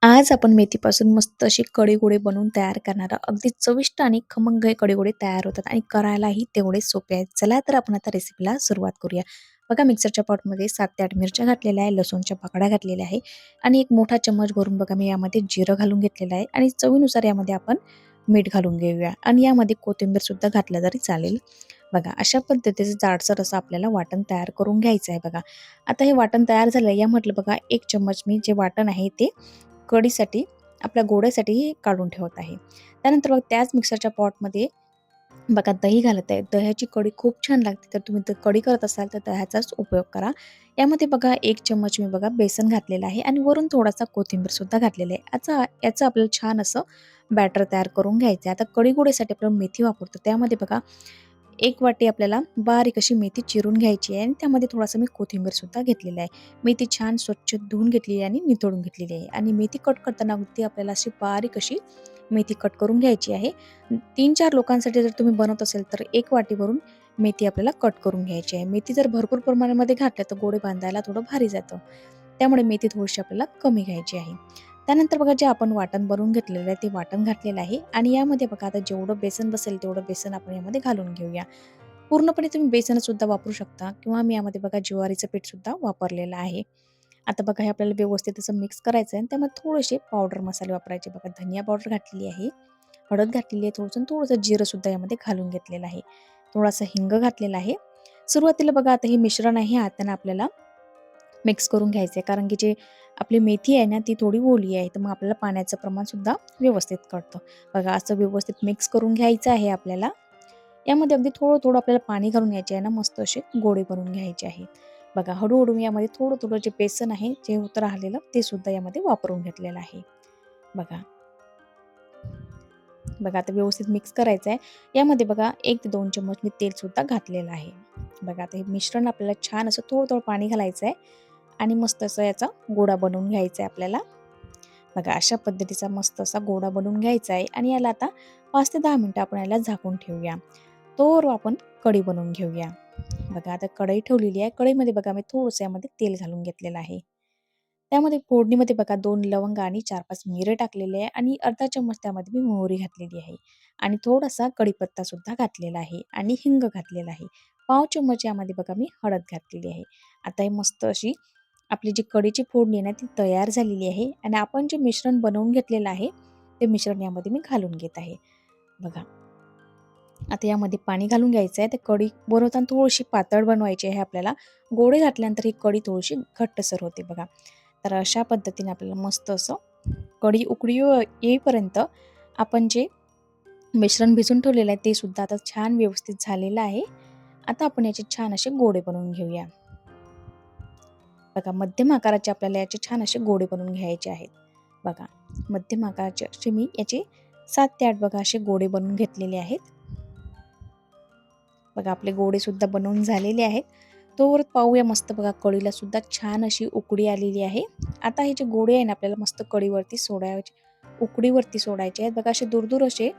आज आपण मेथीपासून मस्त अशी कडी-गोडे बनवून तयार करणार आहोत. अगदी चविष्ट आणि खमंग हे कडी-गोडे तयार होतात आणि करायलाही तेवढेच सोपे आहेत. चला तर आपण आता रेसिपीला सुरुवात करूया. बघा मिक्सरच्या पॉटमध्ये 7 ते 8 मिरच्या घातलेल्या आहे, लसूणच्या पाकळ्या घातलेल्या आहे आणि एक मोठा चम्मच भरून बघा मी यामध्ये जिरं घालून घेतलेलं आहे आणि चवीनुसार यामध्ये आपण मीठ घालून घेऊया आणि यामध्ये कोथिंबीर सुद्धा घातलं तरी चालेल. बघा अशा पद्धतीचं जाडसर असं आपल्याला वाटण तयार करून घ्यायचं आहे बघा. आता हे वाटण तयार झालं यामधलं बघा 1 चम्मच मी जे वाटण आहे ते कढीसाठी आपल्या गोड्यासाठी काढून ठेवत आहे. त्यानंतर बघा त्याच मिक्सरच्या पॉटमध्ये बघा दही घालत आहे. दह्याची कढी खूप छान लागते. तर तुम्ही जर कढी करत असाल तर दह्याचाच उपयोग करा. यामध्ये बघा 1 चम्मच मी बघा बेसन घातलेलं आहे आणि वरून थोडासा कोथिंबीर सुद्धा घातलेला आहे. याचं आपल्याला छान असं बॅटर तयार करून घ्यायचं आहे. आता कढी गोडीसाठी आपण मेथी वापरतो. त्यामध्ये बघा 1 वाटी आपल्याला बारीक अशी मेथी चिरून घ्यायची आहे आणि त्यामध्ये थोडासा मी कोथिंबीर सुद्धा घेतलेला आहे. मेथी छान स्वच्छ धुवून घेतली आहे आणि निथळून घेतलेली आहे आणि मेथी कट करताना अगदी आपल्याला अशी बारीक अशी मेथी कट करून घ्यायची आहे. 3-4 लोकांसाठी जर तुम्ही बनवत असेल तर 1 वाटीवरून मेथी आपल्याला कट करून घ्यायची आहे. मेथी जर भरपूर प्रमाणामध्ये घातल्या तर गोडे बांधायला थोडं भारी जातं. त्यामुळे मेथी थोडीशी आपल्याला कमी घ्यायची आहे. त्यानंतर बघा जे आपण वाटण बनवून घेतलेलं आहे ते वाटण घातलेलं आहे आणि यामध्ये बघा आता जेवढं बेसन बसेल तेवढं बेसन आपण यामध्ये घालून घेऊया. पूर्णपणे तुम्ही बेसनसुद्धा वापरू शकता किंवा मी यामध्ये बघा ज्वारीचं पीठसुद्धा वापरलेलं आहे. आता बघा हे आपल्याला व्यवस्थित असं मिक्स करायचं आहे आणि त्यामध्ये थोडेसे पावडर मसाले वापरायचे बघा धनिया पावडर घातलेली आहे, हळद घातलेली आहे थोडंसं जिरंसुद्धा यामध्ये घालून घेतलेलं आहे. थोडासा हिंग घातलेला आहे. सुरुवातीला बघा आता हे मिश्रण आहे हाताने आपल्याला मिक्स करून घ्यायचं आहे कारण की जे आपली मेथी आहे ना ती थोडी ओली आहे तर मग आपल्याला पाण्याचं प्रमाणसुद्धा व्यवस्थित कळतं. बघा असं व्यवस्थित मिक्स करून घ्यायचं आहे आपल्याला. यामध्ये अगदी थोडं-थोडं आपल्याला पाणी घालून यायचे आहे ना मस्त असे गोळे बनवून घ्यायचे आहे. बघा हळू-हळू मी यामध्ये थोडं-थोडं जे बेसन आहे जे होतं राहिलेलं ते सुद्धा यामध्ये वापरून घेतलेलं आहे. बघा. बघा आता व्यवस्थित मिक्स करायचं आहे. यामध्ये बघा 1 ते 2 चम्मच मी तेलसुद्धा घातलेलं आहे. बघा आता हे मिश्रण आपल्याला छान असं थोडं-थोडं पाणी घालायचं आहे आणि मस्त असं याचा गोळा बनवून घ्यायचा आहे आपल्याला. बघा अशा पद्धतीचा मस्त असा गोळा बनवून घ्यायचा आहे आणि याला आता 5 ते 10 मिनिटं आपण याला झाकून ठेवूया. तोवर आपण कढी बनवून घेऊया. बघा आता कढई ठेवलेली आहे. कढईमध्ये बघा मी थोडंसं यामध्ये तेल घालून घेतलेलं आहे. त्यामध्ये फोडणीमध्ये बघा 2 लवंगा आणि 4-5 मिरे टाकलेले आहे आणि अर्धा चम्मच त्यामध्ये मी मोहरी घातलेली आहे आणि थोडासा कढीपत्ता सुद्धा घातलेला आहे आणि हिंग घातलेला आहे. पाव चम्मच यामध्ये बघा मी हळद घातलेली आहे. आता हे मस्त अशी आपली जी कढीची फोडणी आहे ना ती तयार झालेली आहे आणि आपण जे मिश्रण बनवून घेतलेलं आहे, ते मिश्रण यामध्ये मी घालून घेत आहे. बघा. आता यामध्ये पाणी घालून घ्यायचं आहे. ते कढी बनवताना थोडीशी पातळ बनवायची आहे आपल्याला. गोडे घातल्यानंतर ही कढी थोडीशी घट्टसर होते बघा. तर अशा पद्धतीने आपल्याला मस्त असं कढी उकळी येईपर्यंत आपण जे मिश्रण भिजून ठेवलेलं आहे ते सुद्धा आता छान व्यवस्थित झालेलं आहे. आता आपण याचे छान असे गोळे बनवून घेऊया. बघा मध्यम आकाराचे आपल्याला याचे छान असे गोळे बनवून घ्यायचे आहेत. बघा मध्यम आकाराचे असे मी याचे 7 ते 8 बघा असे गोळे बनवून घेतलेले आहेत. बघा आपले गोळे सुद्धा बनवून झालेले आहेत. तोवर पाहूया मस्त बघा कढीला सुद्धा छान अशी उकळी आलेली आहे. आता हे जे गोळे आहे ना आपल्याला मस्त कढीवरती सोडायचे उकळीवरती सोडायचे आहेत. बघा असे दूर असे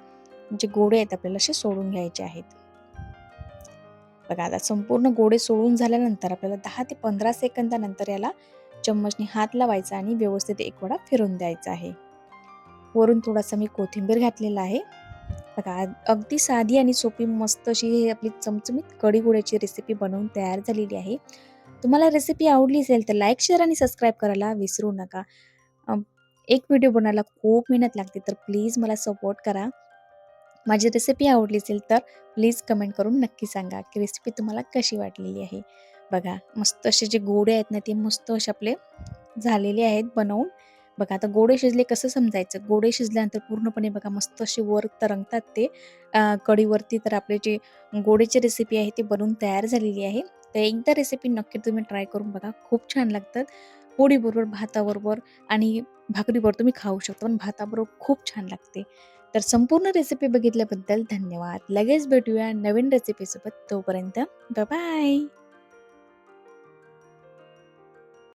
जे गोळे आहेत आपल्याला असे सोडून घ्यायचे आहेत. बघा आता संपूर्ण गोळे सोडून झाल्यानंतर आपल्याला 10 ते 15 सेकंदानंतर याला चम्मचने हात लावायचा आणि व्यवस्थित एक वेळा फिरून द्यायचा आहे. वरून थोडासा मी कोथिंबीर घातलेला आहे. बघा अगदी साधी आणि सोपी मस्त अशी ही आपली चमचमीत कढी गोड्याची रेसिपी बनवून तयार झालेली आहे. तुम्हाला रेसिपी आवडली असेल तर लाईक, शेअर आणि सबस्क्राईब करायला विसरू नका. अ, एक व्हिडिओ बनवायला खूप मेहनत लागते तर प्लीज मला सपोर्ट करा. माझी रेसिपी आवडली असेल तर प्लीज कमेंट करून नक्की सांगा की रेसिपी तुम्हाला कशी वाटलेली आहे. बघा मस्त असे जे गोडे आहेत ना ते मस्त असे आपले झालेले आहेत बनवून. बघा आता गोडे शिजले कसं समजायचं? गोडे शिजल्यानंतर पूर्णपणे बघा मस्त असे वर तरंगतात ते कढीवरती. तर आपले जे गोडेची रेसिपी आहे ती बनवून तयार झालेली आहे. तर एकदा रेसिपी नक्की तुम्ही ट्राय करून बघा. खूप छान लागतात. पोळीबरोबर, भाताबरोबर आणि भाकरीबरोबर तुम्ही खाऊ शकता. पण भाताबरोबर खूप छान लागते. तर संपूर्ण रेसिपी बघितल्याबद्दल धन्यवाद. लगेच भेटूया नवीन रेसिपीसोबत. तोपर्यंत बाय.